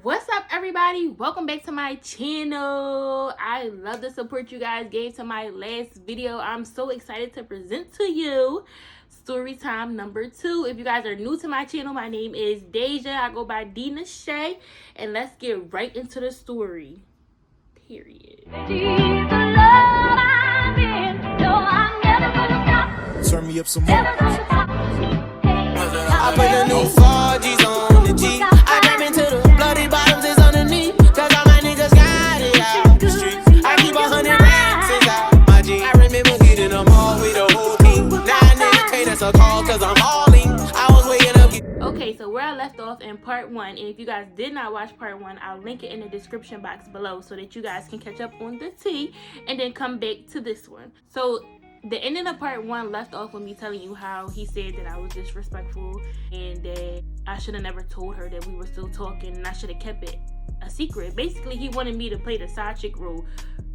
What's up, everybody? Welcome back to my channel. I love the support you guys gave to my last video. I'm so excited to present to you story time number 2. If you guys are new to my channel, my name is Deja. I go by Dina Shay, and let's get right into the story. Period. Turn me up some more. I put the new 4G's on the G. I jump into the bloody bottoms is underneath. Cause all my niggas got it out the street. I keep 100 racks inside my G. I remember hitting them all with the whole team. Now nigga can't answer a call cause I'm hauling. I was waiting up. Okay, so where I left off in part 1, and if you guys did not watch part 1, I'll link it in the description box below so that you guys can catch up on the tea and then come back to this one. So the ending of part 1 left off with me telling you how he said that I was disrespectful and that I should have never told her that we were still talking and I should have kept it a secret. Basically, he wanted me to play the side chick role,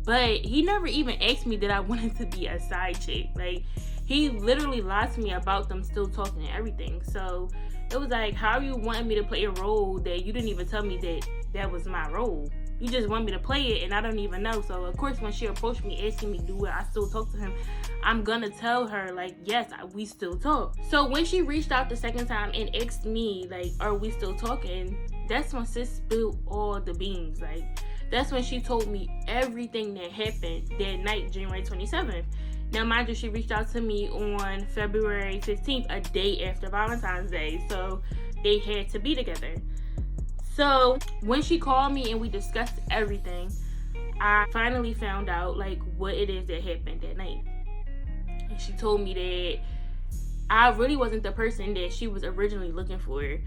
but he never even asked me that I wanted to be a side chick. Like, he literally lied to me about them still talking and everything. So it was like, how you wanting me to play a role that you didn't even tell me that that was my role? You just want me to play it and I don't even know. So of course, when she approached me asking me do I still talk to him, I'm gonna tell her like, yes, we still talk. So when she reached out the second time and asked me like, are we still talking, that's when sis spilled all the beans. Like, that's when she told me everything that happened that night, January 27th. Now, mind you, she reached out to me on February 15th, a day after Valentine's Day. So they had to be together. So when she called me and we discussed everything, I finally found out like what it is that happened that night. And she told me that I really wasn't the person that she was originally looking for.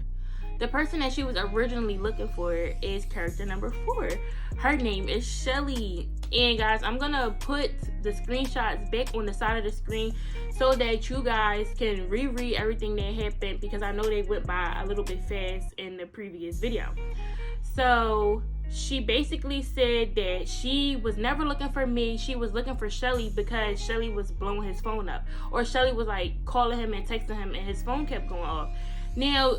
The person that she was originally looking for is character number 4. Her name is Shelly. And guys, I'm gonna put the screenshots back on the side of the screen so that you guys can reread everything that happened, because I know they went by a little bit fast in the previous video. So she basically said that she was never looking for me. She was looking for Shelly because Shelly was blowing his phone up, or Shelly was like calling him and texting him and his phone kept going off. Now,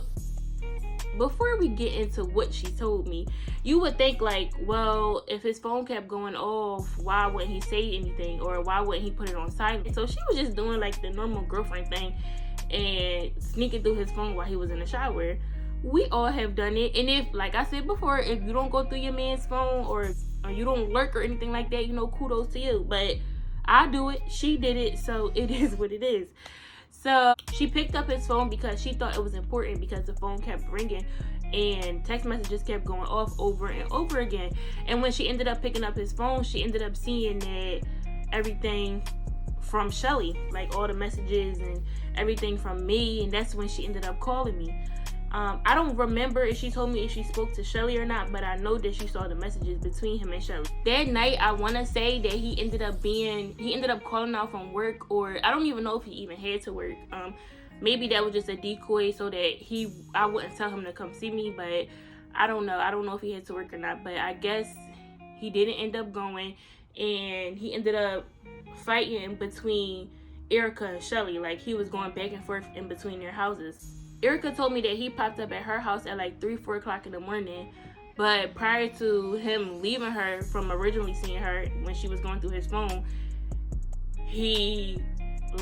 before we get into what she told me, you would think like, well, if his phone kept going off, why wouldn't he say anything, or why wouldn't he put it on silent? So she was just doing like the normal girlfriend thing and sneaking through his phone while he was in the shower. We all have done it. And if, like I said before, if you don't go through your man's phone or you don't lurk or anything like that, you know, kudos to you. But I do it, she did it, so it is what it is. So she picked up his phone because she thought it was important, because the phone kept ringing and text messages kept going off over and over again. And when she ended up picking up his phone, she ended up seeing that everything from Shelly, like all the messages and everything from me, and that's when she ended up calling me. I don't remember if she told me if she spoke to Shelly or not, but I know that she saw the messages between him and Shelly. That night, I want to say that he ended up calling out from work, or I don't even know if he even had to work. Maybe that was just a decoy so that I wouldn't tell him to come see me, but I don't know. I don't know if he had to work or not, but I guess he didn't end up going, and he ended up fighting between Erica and Shelly. Like, he was going back and forth in between their houses. Erica told me that he popped up at her house at like 3-4 o'clock in the morning, but prior to him leaving her from originally seeing her when she was going through his phone, he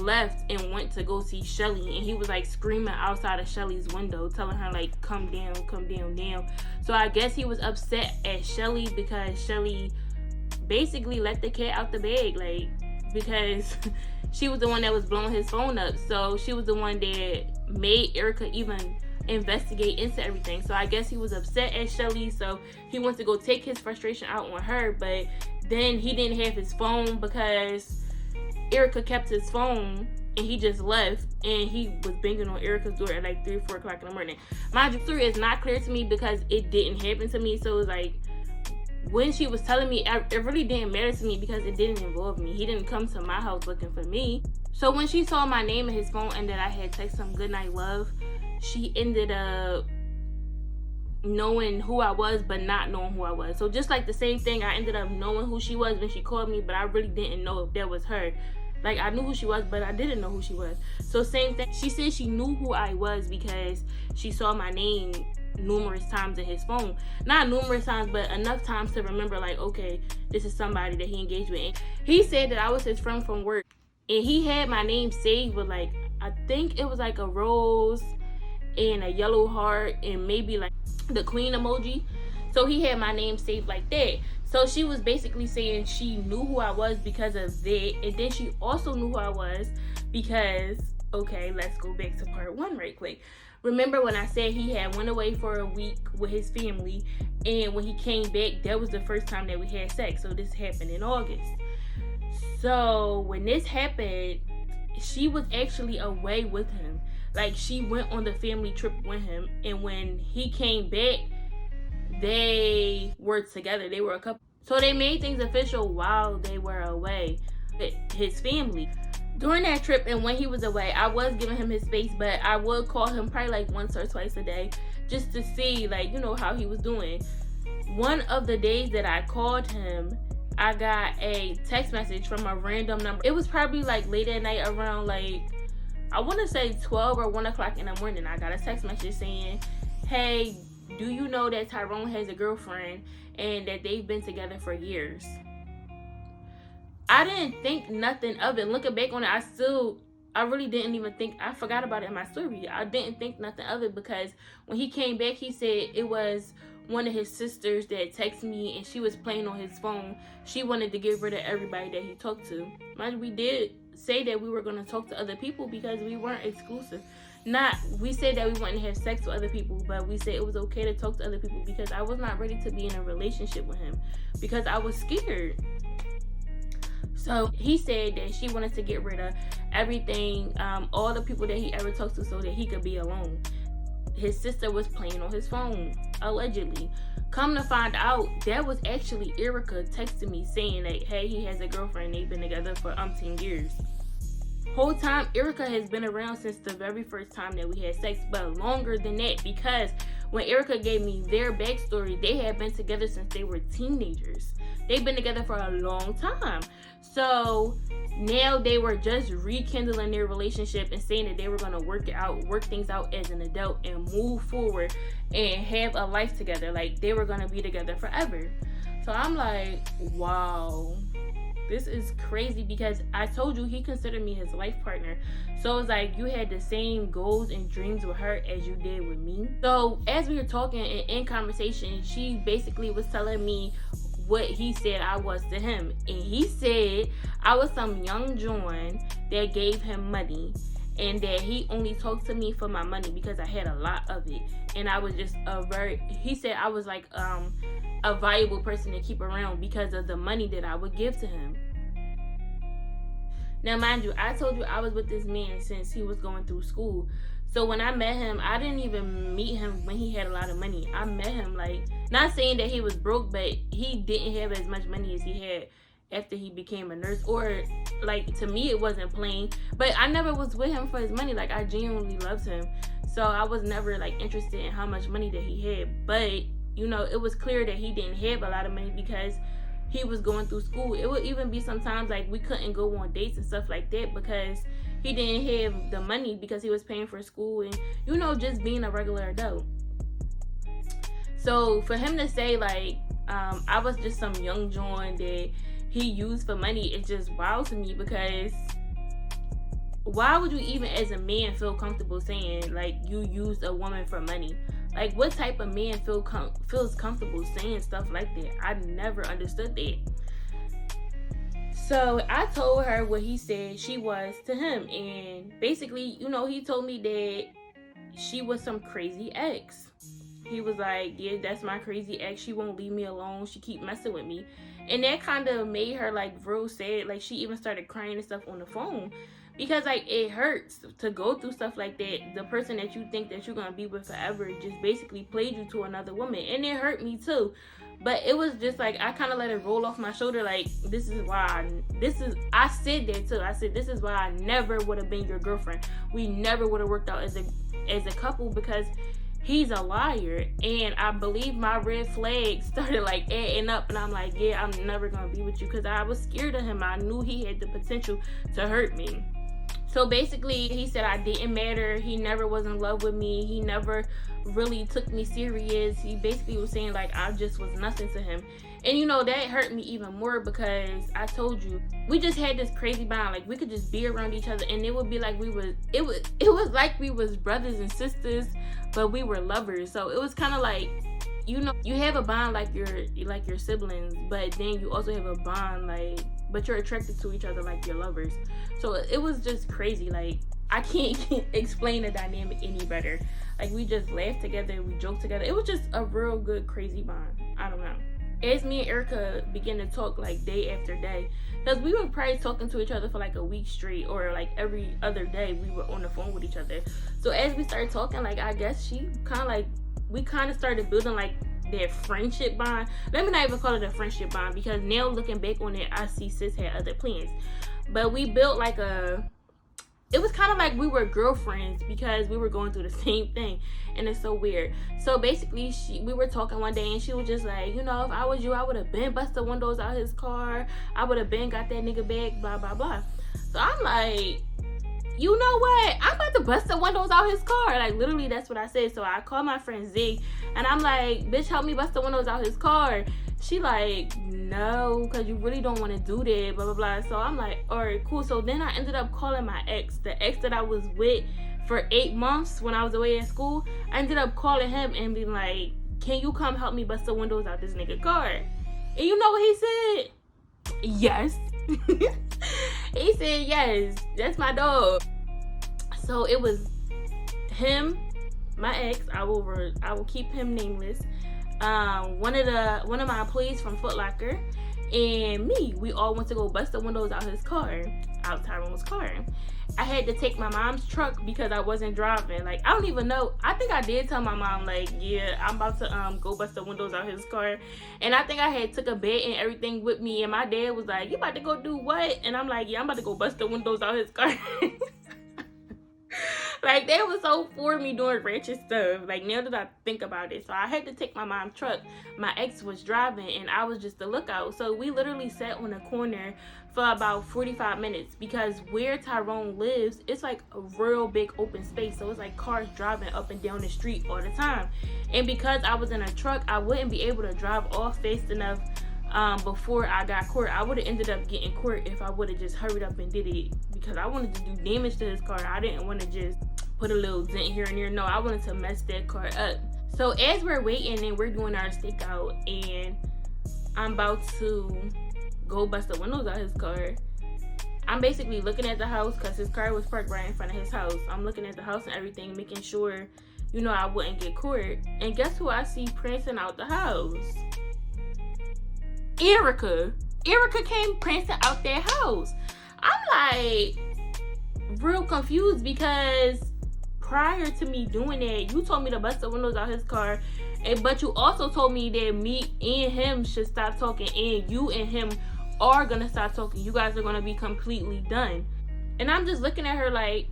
left and went to go see Shelly, and he was like screaming outside of Shelly's window, telling her like, come down, come down, down. So I guess he was upset at Shelly because Shelly basically let the cat out the bag, like, because she was the one that was blowing his phone up. So she was the one that made Erica even investigate into everything. So I guess he was upset at Shelly, so he went to go take his frustration out on her, but then he didn't have his phone because Erica kept his phone, and he just left, and he was banging on Erica's door at like 3-4 o'clock in the morning. Mind you, the story is not clear to me because it didn't happen to me, so it was like, when she was telling me, it really didn't matter to me because it didn't involve me. He didn't come to my house looking for me. So when she saw my name in his phone and that I had texted him good night love, she ended up knowing who I was but not knowing who I was. So just like the same thing, I ended up knowing who she was when she called me, but I really didn't know if that was her. Like, I knew who she was, but I didn't know who she was. So same thing. She said she knew who I was because she saw my name numerous times in his phone. Not numerous times, but enough times to remember, like, okay, this is somebody that he engaged with. And he said that I was his friend from work, and he had my name saved with, like, I think it was like a rose and a yellow heart and maybe like the queen emoji. So he had my name saved like that. So she was basically saying she knew who I was because of that, and then she also knew who I was because, okay, let's go back to part 1 right quick. Remember when I said he had went away for a week with his family, and when he came back, that was the first time that we had sex. So this happened in August. So when this happened, she was actually away with him. Like, she went on the family trip with him, and when he came back, they were together. They were a couple. So they made things official while they were away with his family. During that trip and when he was away, I was giving him his space, but I would call him probably like once or twice a day just to see, like, you know, how he was doing. One of the days that I called him, I got a text message from a random number. It was probably like late at night, around like, I want to say 12 or 1 o'clock in the morning. I got a text message saying, hey, do you know that Tyrone has a girlfriend and that they've been together for years? I didn't think nothing of it. Looking back on it, I really didn't even think. I forgot about it in my story. I didn't think nothing of it because when he came back, he said it was one of his sisters that texted me and she was playing on his phone. She wanted to get rid of everybody that he talked to. Mind, we did say that we were going to talk to other people because we weren't exclusive. We said that we wouldn't have sex with other people, but we said it was okay to talk to other people because I was not ready to be in a relationship with him because I was scared. So he said that she wanted to get rid of everything, all the people that he ever talked to so that he could be alone. His sister was playing on his phone, allegedly. Come to find out, that was actually Erica texting me saying that, hey, he has a girlfriend. They've been together for umpteen years. Whole time, Erica has been around since the very first time that we had sex, but longer than that because when Erica gave me their backstory, they had been together since they were teenagers. They've been together for a long time. So now they were just rekindling their relationship and saying that they were going to work things out as an adult and move forward and have a life together. Like, they were going to be together forever. So I'm like, wow, this is crazy because I told you he considered me his life partner. So it's like you had the same goals and dreams with her as you did with me. So as we were talking in conversation, she basically was telling me what he said I was to him. And he said I was some young John that gave him money and that he only talked to me for my money because I had a lot of it. And I was just he said I was like a valuable person to keep around because of the money that I would give to him. Now, mind you, I told you I was with this man since he was going through school. So when I met him, I didn't even meet him when he had a lot of money. I met him, like, not saying that he was broke, but he didn't have as much money as he had after he became a nurse. Or, like, to me, it wasn't plain. But I never was with him for his money. Like, I genuinely loved him. So I was never, like, interested in how much money that he had. But, you know, it was clear that he didn't have a lot of money because he was going through school. It would even be sometimes, like, we couldn't go on dates and stuff like that because he didn't have the money because he was paying for school and, you know, just being a regular adult. So for him to say, like, I was just some young John that he used for money, it's just wild to me because why would you even as a man feel comfortable saying, like, you used a woman for money? Like, what type of man feels comfortable saying stuff like that? I never understood that. So I told her what he said she was to him. And basically, you know, he told me that she was some crazy ex. He was like, yeah, that's my crazy ex. She won't leave me alone. She keep messing with me. And that kind of made her, like, real sad. Like, she even started crying and stuff on the phone. Because, like, it hurts to go through stuff like that. The person that you think that you're going to be with forever just basically played you to another woman. And it hurt me, too. But it was just, like, I kind of let it roll off my shoulder. Like, I said that, too. I said, this is why I never would have been your girlfriend. We never would have worked out as a couple because he's a liar. And I believe my red flag started, like, adding up. And I'm like, yeah, I'm never going to be with you because I was scared of him. I knew he had the potential to hurt me. So basically, he said I didn't matter. He never was in love with me. He never really took me serious. He basically was saying like I just was nothing to him. And you know, that hurt me even more because I told you, we just had this crazy bond. Like we could just be around each other and it would be like it was like we was brothers and sisters, but we were lovers. So it was kind of like, you know, you have a bond like your siblings, but then you also have a bond like, but you're attracted to each other like your lovers. So it was just crazy. Like I can't explain the dynamic any better. Like we just laughed together, we joked together. It was just a real good crazy bond. I don't know. As me and Erica began to talk like day after day, because we were probably talking to each other for like a week straight, or like every other day we were on the phone with each other. So as we started talking, like I guess we kind of started building like that friendship bond. Let me not even call it a friendship bond, because now looking back on it, I see sis had other plans. But we built like it was kind of like we were girlfriends because we were going through the same thing, and it's so weird. So basically we were talking one day and she was just like, you know, if I was you, I would have been bust the windows out his car, I would have been got that nigga back, blah blah blah. So I'm like, you know what, I'm about to bust the windows out his car. Like literally that's what I said. So I called my friend Zig and I'm like, bitch, help me bust the windows out his car. She like, no, because you really don't want to do that, blah blah blah. So I'm like, all right, cool. So then I ended up calling my ex, the ex that I was with for 8 months when I was away at school. I ended up calling him and being like, can you come help me bust the windows out this nigga car? And you know what he said? Yes. He said yes, that's my dog. So it was him, my ex, I will keep him nameless, one of my employees from Foot Locker, and me. We all went to go bust the windows out his car, out Tyrone's car. I had to take my mom's truck because I wasn't driving. Like I don't even know, I think I did tell my mom like, yeah, I'm about to go bust the windows out his car. And I think I had took a bed and everything with me, and my dad was like, you about to go do what? And I'm like, yeah, I'm about to go bust the windows out his car. Like that was so for me doing ratchet stuff, like now that I think about it. So I had to take my mom's truck. My ex was driving and I was just the lookout. So we literally sat on a corner for about 45 minutes because where Tyrone lives, it's like a real big open space. So it's like cars driving up and down the street all the time. And because I was in a truck, I wouldn't be able to drive off fast enough before I got caught. I would have ended up getting caught if I would have just hurried up and did it, because I wanted to do damage to his car. I didn't want to just put a little dent here and there. No, I wanted to mess that car up. So as we're waiting and we're doing our stakeout and I'm about to go bust the windows out his car, I'm basically looking at the house because his car was parked right in front of his house. I'm looking at the house and everything, making sure, you know, I wouldn't get caught. And guess who I see prancing out the house? Erica came prancing out their house. I'm like real confused because prior to me doing that, you told me to bust the windows out his car, but you also told me that me and him should stop talking, and you and him are gonna stop talking. You guys are gonna be completely done. And I'm just looking at her like,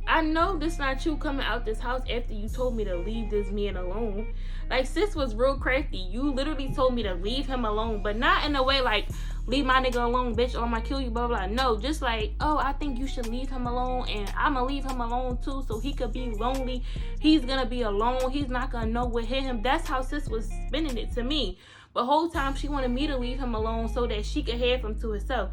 I know this not you coming out this house after you told me to leave this man alone. Like, sis was real crafty. You literally told me to leave him alone, but not in a way like, leave my nigga alone, bitch, or I'ma kill you, blah, blah. No, just like, oh, I think you should leave him alone, and I'ma leave him alone too, so he could be lonely. He's gonna be alone. He's not gonna know what hit him. That's how sis was spinning it to me. But whole time she wanted me to leave him alone so that she could have him to herself.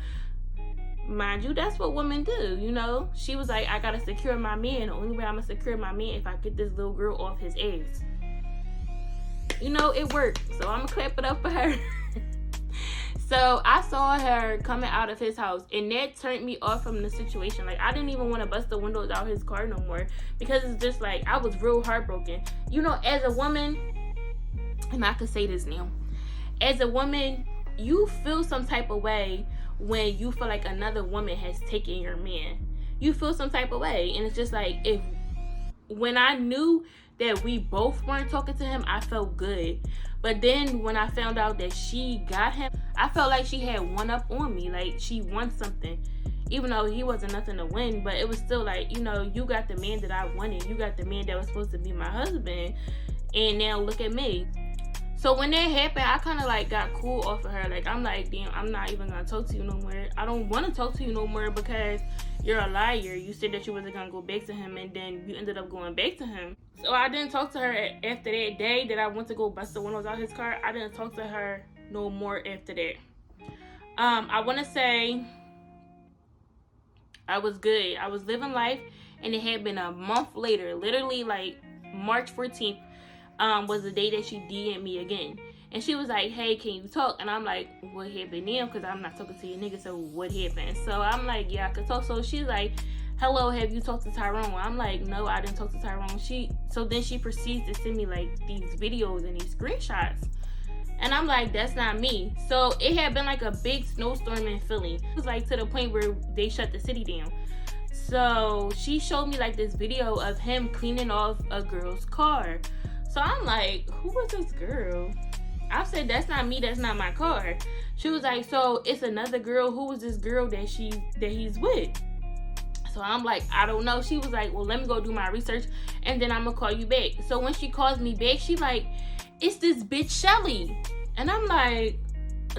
Mind you, that's what women do, you know? She was like, I gotta secure my man. The only way I'm gonna secure my man if I get this little girl off his ass. You know, it worked. So I'm gonna clap it up for her. So I saw her coming out of his house, and that turned me off from the situation. Like, I didn't even want to bust the windows out his car no more, because it's just like, I was real heartbroken. You know, as a woman, and I could say this now, as a woman, you feel some type of way when you feel like another woman has taken your man. You feel some type of way, and it's just like, when I knew that we both weren't talking to him, I felt good. But then when I found out that she got him, I felt like she had one up on me. Like, she won something. Even though he wasn't nothing to win, but it was still like, you know, you got the man that I wanted. You got the man that was supposed to be my husband. And now look at me. So when that happened, I kind of like got cool off of her. Like, I'm like, damn, I'm not even gonna talk to you no more. I don't want to talk to you no more because you're a liar. You said that you wasn't gonna go back to him, and then you ended up going back to him. So I didn't talk to her after that day that I went to go bust the windows out his car. I didn't talk to her no more after that. I want to say I was good. I was living life, and it had been a month later, literally like March 14th, was the day that she DM'd me again. And she was like, hey, can you talk? And I'm like, what happened now? Because I'm not talking to your nigga, so what happened? So I'm like, yeah, I could talk. So she's like, hello, have you talked to Tyrone? I'm like, no, I didn't talk to Tyrone. So then she proceeds to send me like these videos and these screenshots. And I'm like, that's not me. So it had been like a big snowstorm in Philly. It was like to the point where they shut the city down. So she showed me like this video of him cleaning off a girl's car. So I'm like, who was this girl? I said, that's not me, that's not my car. She was like, so it's another girl. Who was this girl that he's with? So I'm like, I don't know. She was like, well, let me go do my research and then I'm gonna call you back. So when she calls me back, she like, it's this bitch Shelly. And I'm like,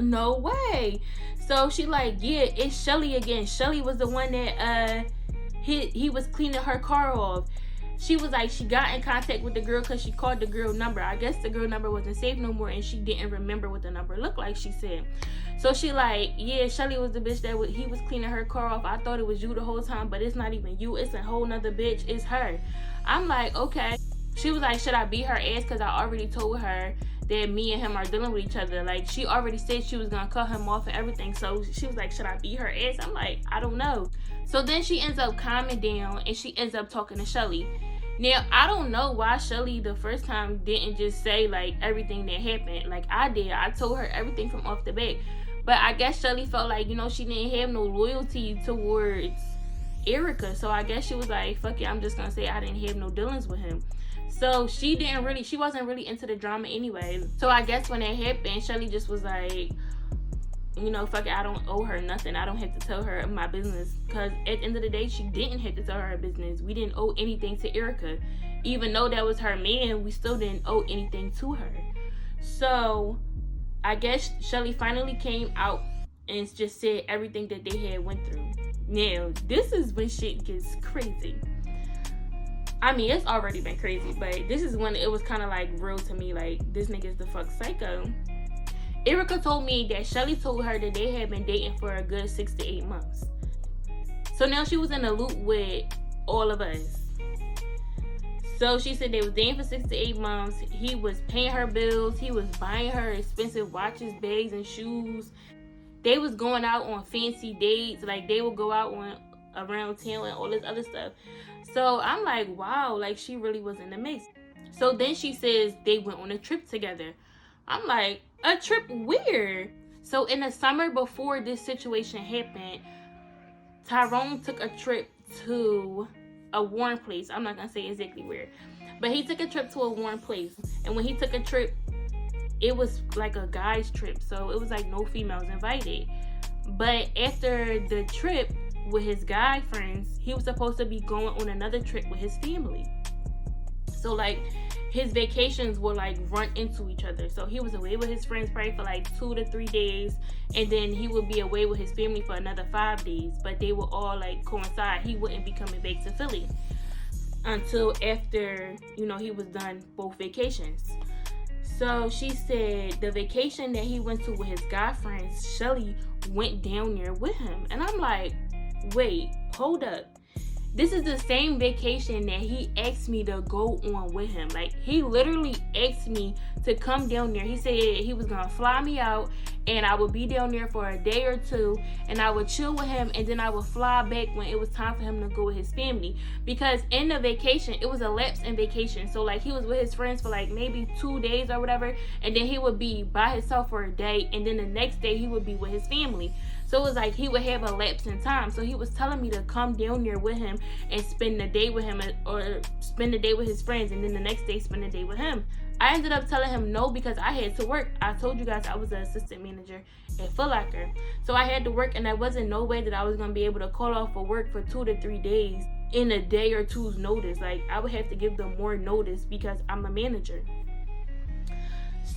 no way. So she like, yeah, it's Shelly again. Shelly was the one that he was cleaning her car off. She was like, she got in contact with the girl because she called the girl number. I guess the girl number wasn't saved no more and she didn't remember what the number looked like, she said. So she like, yeah, Shelly was the bitch that he was cleaning her car off. I thought it was you the whole time, but it's not even you. It's a whole nother bitch. It's her. I'm like, okay. She was like, should I beat her ass? Because I already told her that me and him are dealing with each other. Like, she already said she was going to cut him off and everything. So she was like, should I beat her ass? I'm like, I don't know. So then she ends up calming down and she ends up talking to Shelly. Now, I don't know why Shelly the first time didn't just say, like, everything that happened. Like, I did. I told her everything from off the bat. But I guess Shelly felt like, you know, she didn't have no loyalty towards Erica. So I guess she was like, fuck it, I'm just going to say I didn't have no dealings with him. So she wasn't really into the drama anyway. So I guess when that happened, Shelly just was like, you know, fuck it, I don't owe her nothing. I don't have to tell her my business. Because at the end of the day, she didn't have to tell her business. We didn't owe anything to Erica. Even though that was her man, we still didn't owe anything to her. So I guess Shelly finally came out and just said everything that they had went through. Now, this is when shit gets crazy. I mean, it's already been crazy, but this is when it was kind of like real to me. Like, this nigga's the fuck psycho. Erica told me that Shelly told her that they had been dating for a good 6 to 8 months. So now she was in a loop with all of us. So she said they was dating for 6 to 8 months. He was paying her bills. He was buying her expensive watches, bags, and shoes. They was going out on fancy dates. Like, they would go out around town and all this other stuff. So I'm like, wow, like, she really was in the mix. So then she says they went on a trip together. I'm like, a trip where? So in the summer before this situation happened, Tyrone took a trip to a warm place. I'm not going to say exactly where. But he took a trip to a warm place. And when he took a trip, it was like a guy's trip. So it was like no females invited. But after the trip with his guy friends, he was supposed to be going on another trip with his family. So like his vacations were like run into each other. So he was away with his friends probably for like 2 to 3 days, and then he would be away with his family for another 5 days, but they would all like coincide. He wouldn't be coming back to Philly until after, you know, he was done both vacations. So she said the vacation that he went to with his guy friends, Shelly went down there with him. And I'm like, wait, hold up. This is the same vacation that he asked me to go on with him. Like, he literally asked me to come down there. He said he was going to fly me out and I would be down there for a day or 2 and I would chill with him, and then I would fly back when it was time for him to go with his family. Because in the vacation, it was a lapse in vacation. So like, he was with his friends for like maybe 2 days or whatever, and then he would be by himself for a day, and then the next day he would be with his family. So it was like he would have a lapse in time. So he was telling me to come down there with him and spend the day with him, or spend the day with his friends, and then the next day spend the day with him. I ended up telling him no because I had to work. I told you guys I was an assistant manager at Foot Locker. So I had to work, and there wasn't no way that I was going to be able to call off for work for 2 to 3 days in a day or two's notice. Like, I would have to give them more notice because I'm a manager.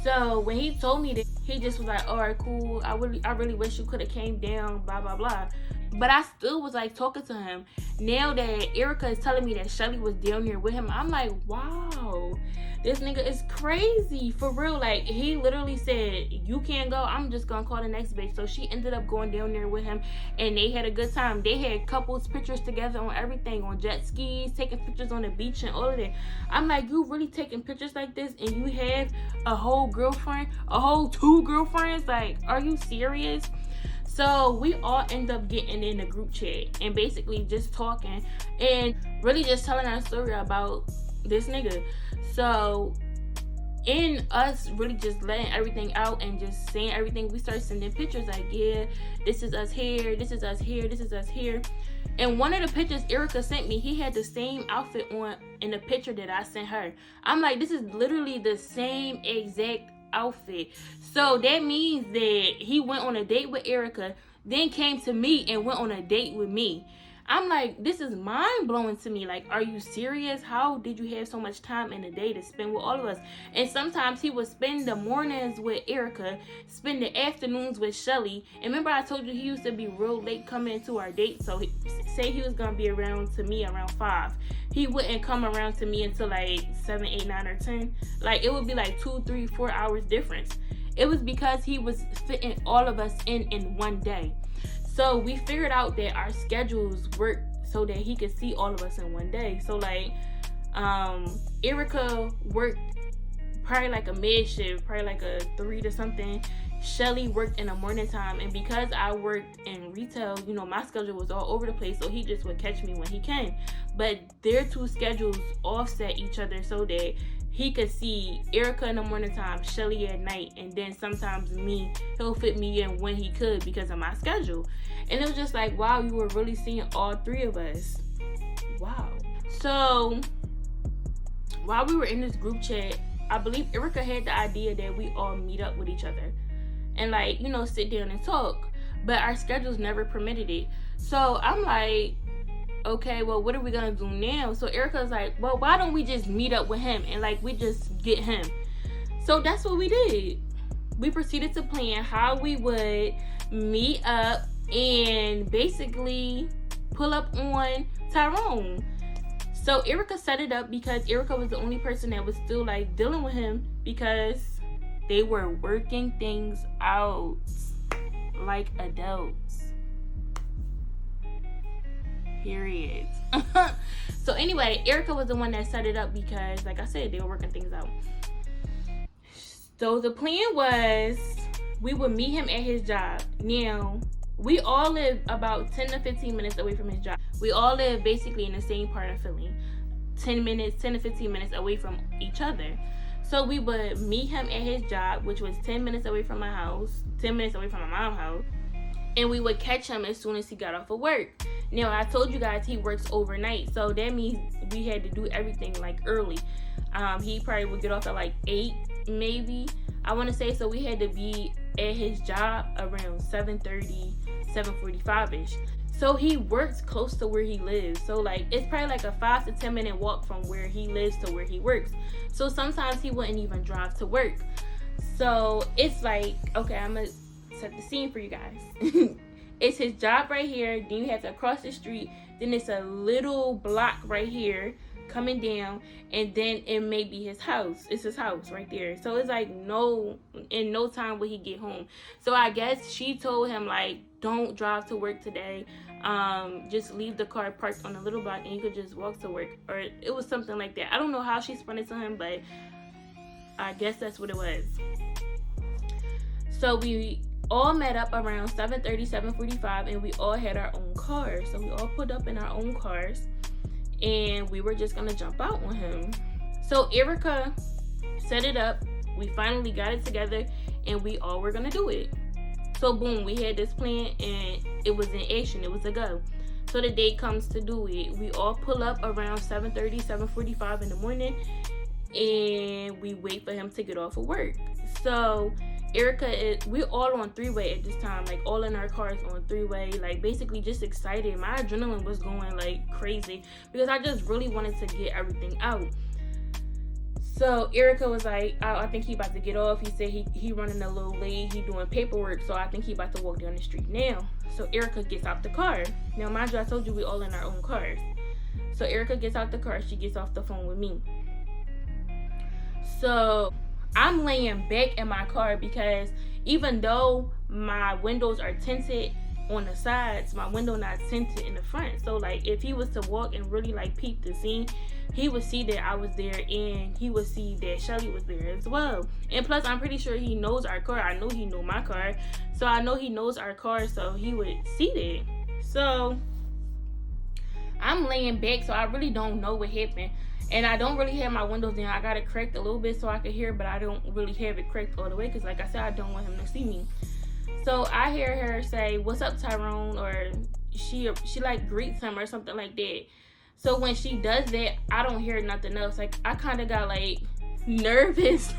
So when he told me that, he just was like, all right, cool. I really wish you could have came down, blah, blah, blah. But I still was like talking to him. Now that Erica is telling me that Shelly was down there with him, I'm like, wow, this nigga is crazy. For real. Like, he literally said, you can't go, I'm just gonna call the next bitch. So she ended up going down there with him, and they had a good time. They had couples pictures together on everything, on jet skis, taking pictures on the beach and all of that. I'm like, you really taking pictures like this and you have a whole girlfriend, a whole 2 girlfriends? Like, are you serious? So we all end up getting in a group chat and basically just talking and really just telling our story about this nigga. So in us really just letting everything out and just saying everything, we start sending pictures like, yeah, this is us here, this is us here, this is us here. And one of the pictures Erica sent me, he had the same outfit on in the picture that I sent her. I'm like, this is literally the same exact outfit. So that means that he went on a date with Erica, then came to me and went on a date with me. I'm like, this is mind blowing to me. Like, are you serious? How did you have so much time in the day to spend with all of us? And sometimes he would spend the mornings with Erica, spend the afternoons with Shelly. And remember I told you he used to be real late coming to our date. So say he was gonna be around to me around 5. He wouldn't come around to me until like 7, 8, 9, or 10. Like, it would be like 2, 3, 4 hours difference. It was because he was fitting all of us in one day. So we figured out that our schedules worked so that he could see all of us in one day. So like, Erica worked probably like a mid shift, probably like a 3 to something. Shelly worked in the morning time, and because I worked in retail, you know, my schedule was all over the place, so he just would catch me when he can. But their 2 schedules offset each other so that he could see Erica in the morning time, Shelly at night, and then sometimes me, he'll fit me in when he could because of my schedule. And it was just like, wow, you were really seeing all 3 of us. Wow. So while we were in this group chat, I believe Erica had the idea that we all meet up with each other and, like, you know, sit down and talk, but our schedules never permitted it. So I'm like, okay, well, what are we gonna do now? So Erica's like, well, why don't we just meet up with him and, like, we just get him? So that's what we did. We proceeded to plan how we would meet up and basically pull up on Tyrone. So Erica set it up because Erica was the only person that was still, like, dealing with him because they were working things out like adults. Period. So anyway, Erica was the one that set it up because, like I said, they were working things out. So the plan was we would meet him at his job. Now, we all live about 10 to 15 minutes away from his job. We all live basically in the same part of Philly. 10 to 15 minutes away from each other. So we would meet him at his job, which was 10 minutes away from my house, 10 minutes away from my mom's house. And we would catch him as soon as he got off of work. Now, I told you guys he works overnight, so that means we had to do everything, like, early. He probably would get off at like 8, maybe, I want to say. So we had to be at his job around 7:30, 7:45ish. So he works close to where he lives. So, like, it's probably like a 5 to 10 minute walk from where he lives to where he works. So sometimes he wouldn't even drive to work. So it's like, okay, I'm gonna set the scene for you guys. It's his job right here, then you have to cross the street, then it's a little block right here coming down, and then it may be his house. It's his house right there. So it's like, in no time will he get home. So I guess she told him, like, don't drive to work today, just leave the car parked on a little block and you could just walk to work, or it was something like that. I don't know how she spun it to him, but I guess that's what it was. So we all met up around 7:30, 7:45, and we all had our own cars. So we all put up in our own cars, and we were just gonna jump out on him. So Erica set it up. We finally got it together, and we all were gonna do it. So boom, we had this plan, and it was in action. It was a go. So the day comes to do it. We all pull up around 7:30, 7:45 in the morning, and we wait for him to get off of work. So we're all on 3-way at this time, like all in our cars on 3-way, like basically just excited. My adrenaline was going like crazy because I just really wanted to get everything out. So Erica was like, I think he about to get off. He said he running a little late. He doing paperwork, so I think he about to walk down the street now. So Erica gets out the car. Now, mind you, I told you we all in our own cars. So Erica gets out the car. She gets off the phone with me. So I'm laying back in my car because even though my windows are tinted on the sides, my window not tinted in the front. So like if he was to walk and really like peep the scene, he would see that I was there, and he would see that Shelly was there as well. And plus, I'm pretty sure he knows our car. I know he knew my car, so I know he knows our car, so he would see that. So I'm laying back, so I really don't know what happened. And I don't really have my windows down. I got it cracked a little bit so I could hear, but I don't really have it cracked all the way because, like I said, I don't want him to see me. So I hear her say, "What's up, Tyrone?" Or she like greets him or something like that. So when she does that, I don't hear nothing else. Like I kind of got like nervous.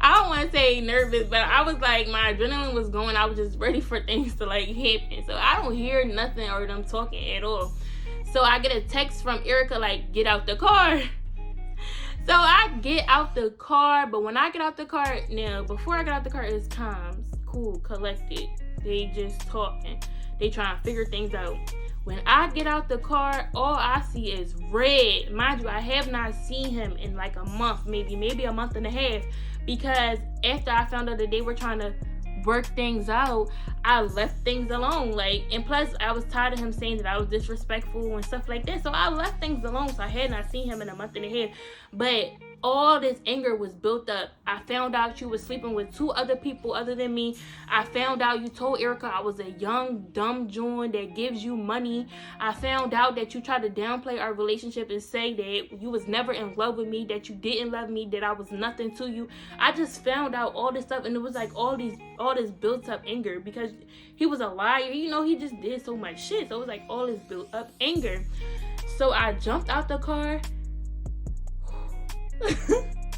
I don't want to say nervous, but I was like, my adrenaline was going. I was just ready for things to like happen. So I don't hear nothing or them talking at all. So I get a text from Erica like, "Get out the car." So I get out the car, but when I get out the car, now before I get out the car, it's calm, cool, collected. They just talking. They trying to figure things out. When I get out the car, all I see is red. Mind you, I have not seen him in like a month, maybe a month and a half, because after I found out that they were trying to work things out, I left things alone. Like, and plus I was tired of him saying that I was disrespectful and stuff like that, so I left things alone. So I had not seen him in a month and a half, but all this anger was built up. I found out you was sleeping with 2 other people other than me. I found out you told Erica I was a young dumb joint that gives you money. I found out that you tried to downplay our relationship and say that you was never in love with me, that you didn't love me, that I was nothing to you. I just found out all this stuff, and it was like all this built up anger because he was a liar. You know, he just did so much shit. So it was like all this built up anger. So I jumped out the car.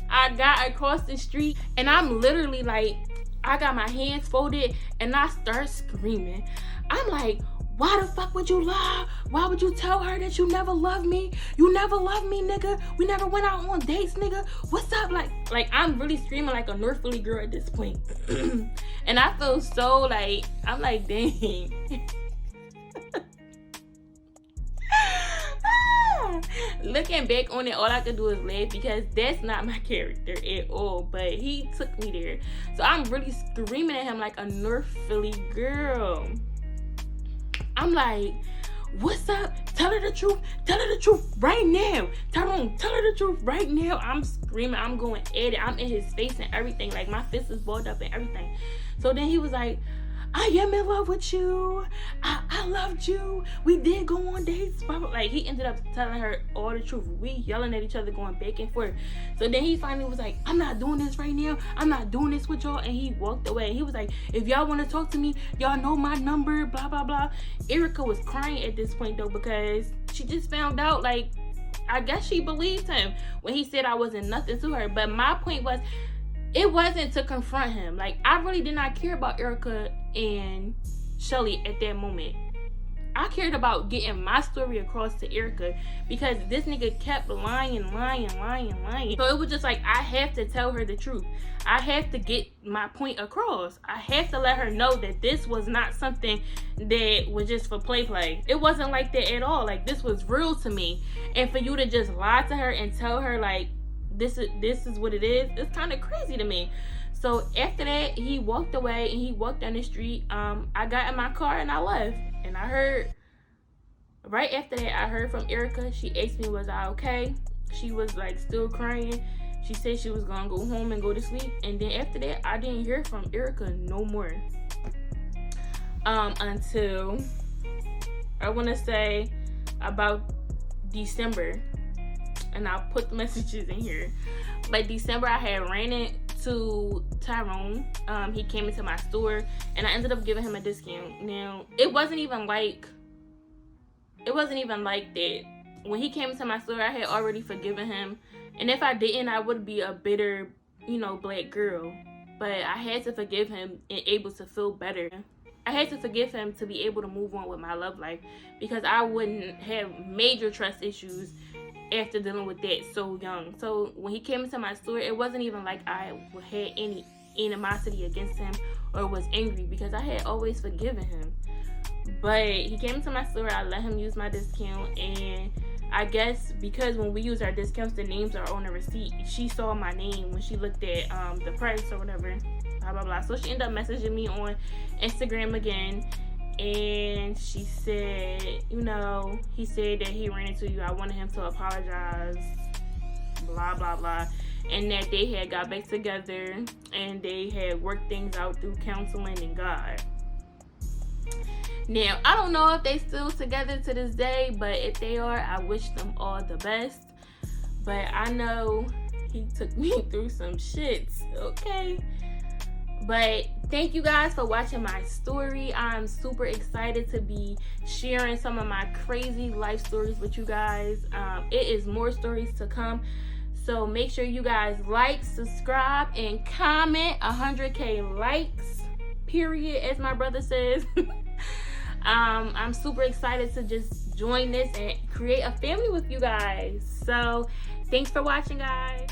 I got across the street, and I'm literally like, I got my hands folded, and I start screaming. I'm like, why the fuck would you lie? Why would you tell her that you never loved me? You never loved me, nigga. We never went out on dates, nigga. What's up? Like I'm really screaming like a North Philly girl at this point. And I feel so like, I'm like, dang. Looking back on it, all I could do is laugh because that's not my character at all, but he took me there. So I'm really screaming at him like a North Philly girl. I'm like, what's up? Tell her the truth. Tell her the truth right now. Tyrone, tell her the truth right now. I'm screaming. I'm going at it. I'm in his face and everything. Like my fist is balled up and everything. So then he was like, I am in love with you. I loved you. We did go on dates. Like he ended up telling her all the truth. We yelling at each other, going back and forth. So then he finally was like, I'm not doing this right now. I'm not doing this with y'all. And he walked away. He was like, if y'all want to talk to me, y'all know my number, blah, blah, blah. Erica was crying at this point though, because she just found out, like, I guess she believed him when he said I wasn't nothing to her. But my point was, it wasn't to confront him. Like, I really did not care about Erica and Shelly at that moment. I cared about getting my story across to Erica because this nigga kept lying. So it was just like, I have to tell her the truth. I have to get my point across. I have to let her know that this was not something that was just for play. It wasn't like that at all. Like, this was real to me. And for you to just lie to her and tell her, like, this is what it is, it's kind of crazy to me. So after that, he walked away and he walked down the street. I got in my car and I left. And I heard, right after that, I heard from Erica. She asked me, was I okay? She was like still crying. She said she was gonna go home and go to sleep. And then after that, I didn't hear from Erica no more. Until, I wanna say, about December. And I'll put the messages in here. But December, I had ran into Tyrone. He came into my store and I ended up giving him a discount. Now, it wasn't even like that. When he came into my store, I had already forgiven him. And if I didn't, I would be a bitter, black girl. But I had to forgive him and able to feel better. I had to forgive him to be able to move on with my love life, because I wouldn't have major trust issues after dealing with that so young. So when he came into my store, it wasn't even like I had any animosity against him or was angry, because I had always forgiven him. But he came into my store, I let him use my discount, and I guess because when we use our discounts, the names are on the receipt. She saw my name when she looked at the price or whatever, blah blah blah. So she ended up messaging me on Instagram again, and she said, you know, he said that he ran into you. I wanted him to apologize, blah blah blah, and that they had got back together and they had worked things out through counseling and God. Now, I don't know if they still together to this day, but if they are, I wish them all the best. But I know he took me through some shits, okay? But thank you guys for watching my story. I'm super excited to be sharing some of my crazy life stories with you guys. It is more stories to come. So make sure you guys like, subscribe, and comment. 100K likes, period, as my brother says. I'm super excited to just join this and create a family with you guys. So thanks for watching, guys.